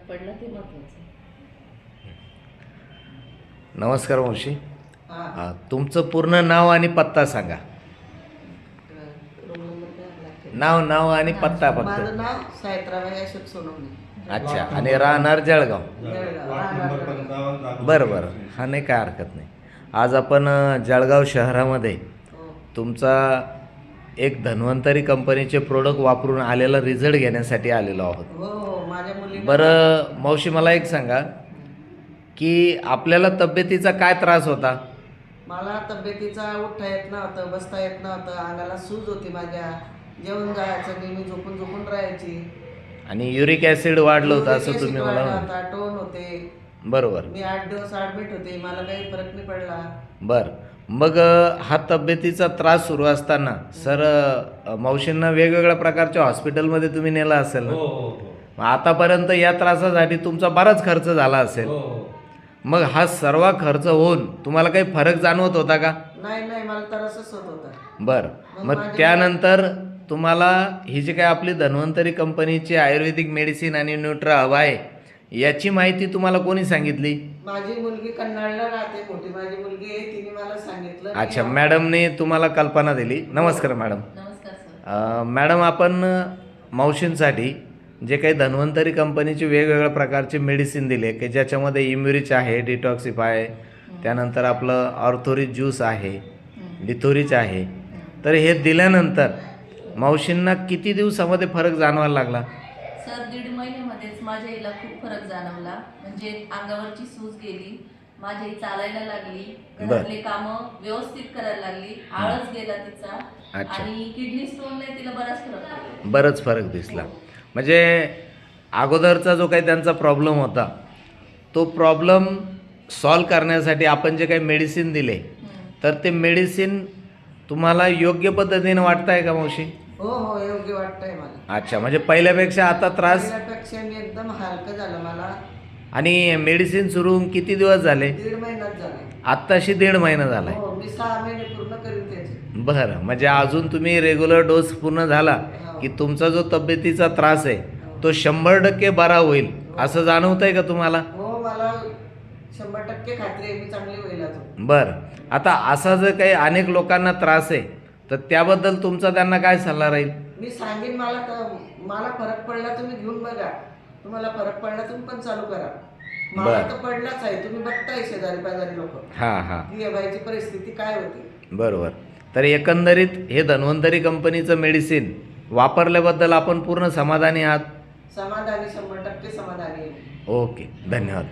पडला ते महत्वाचं. नमस्कार मावशी. तुमचं पूर्ण नाव आणि पत्ता सांगा. नाव आणि पत्ता फक्त. माझं नाव सायत्राबाई अशोक सोनवणे. अच्छा. आणि राहणार जळगाव. जळगाव. बरं. हा नाही, काय हरकत नाही. आज आपण जळगाव शहरामध्ये हो. तुमचा एक धन्वंतरी कंपनीचे प्रोडक्ट वापरून आलेला रिझल्ट घेण्यासाठी आलेलो आहोत. हो माझ्या मुली. बरं मावशी, मला एक सांगा की आपल्याला तब्येतीचा काय त्रास होता? मला तब्येतीचा उठता येत नव्हतं, बसता येत नव्हतं, अंगाला सूज होती माझ्या, जेवण जायचं नाही, मी झोपून राहायची. आणि युरिक ॲसिड वाढलं होतं असं तुम्ही मला होता, टोन होते. बरोबर. मी 8 दिवस ॲडमिट होते, मला काही फरक नाही पडला. बर. मग हा तब्येतीचा त्रास सुरू असताना सर मावशींना वेगवेगळ्या प्रकारच्या हॉस्पिटलमध्ये तुम्ही नेला असेल ना? मग आतापर्यंत या त्रासासाठी तुमचा बराच खर्च झाला असेल. मग हा सर्व खर्च होऊन तुम्हाला काही फरक जाणवत होता का? नाही, मला त्रासच होत होता. बर. मग त्यानंतर तुम्हाला ही जी काय आपली धन्वंतरी कंपनीची आयुर्वेदिक मेडिसिन आणि न्यूट्रा हवा आहे याची माहिती तुम्हाला कोणी सांगितली? माझी मुलगी कन्नडला राहते, मोठी माझी मुलगी आहे, तिने मला सांगितलं. अच्छा, मॅडमने तुम्हाला कल्पना दिली. नमस्कार मॅडम. नमस्कार सर. मॅडम, आपण मावशींसाठी जे काही धन्वंतरी कंपनीचे वेगवेगळ्या प्रकारचे मेडिसिन दिले की ज्याच्यामध्ये इम्युरिच आहे, डिटॉक्सिफाय, त्यानंतर आपलं ऑर्थोरिच ज्यूस आहे, लिथोरिच आहे. तर हे दिल्यानंतर मावशींना किती दिवसामध्ये फरक जाणवायला लागला? सर 1.5 महिन्यामध्येच माझ्या आईला खूप फरक जाणवला. म्हणजे अंगावरची सूज गेली, माझी आई चालायला लागली, घरातले कामं व्यवस्थित करायला लागली, आळस गेला तिचा. अच्छा. आणि किडनी स्टोनने तिला बराच फरक पडला. बरंच फरक दिसला. म्हणजे अगोदरचा जो काही त्यांचा प्रॉब्लेम होता तो प्रॉब्लेम सॉल्व करण्यासाठी आपण जे काही मेडिसिन दिले तर ते मेडिसिन तुम्हाला योग्य पद्धतीने वाटतंय का मावशी? हो योग्य वाटतंय मला. अच्छा. म्हणजे पहिल्यापेक्षा आता त्रास पहिल्यापेक्षा मी एकदम हलकं झालं मला. आणि मेडिसिन सुरू होऊन किती दिवस झाले? 1.5 महिन्यात झालं. आत्ताशी 1.5 महिना झाला आहे. हो, मी 6 महिने पूर्ण करीन त्याचे. बरं. म्हणजे अजून तुम्ही रेग्युलर डोस पूर्ण झाला की तुमचा जो तब्येतीचा त्रास आहे तो 100% बरा होईल असं जाणवतंय का तुम्हाला? हो, मला 100% खात्री आहे मी चांगली होईल अजून. बरं. आता असा जर काही अनेक लोकांना त्रास आहे तर त्याबद्दल तुमचा त्यांना काय सल्ला राहील? मी सांगेन मला फरक पडला तुम्ही घेऊन बघा. तुम्हाला फरक पडला तुम्ही पण चालू करा. मला तर पडलाच आहे, तुम्ही बघताय शेजारी पाजारी लोक की या बाईची परिस्थिती काय होती. बरोबर. तर एकंदरीत हे धन्वंतरी कंपनीचं मेडिसिन वापरल्याबद्दल आपण पूर्ण समाधानी आहात? समाधानी, 100% समाधानी. ओके, धन्यवाद.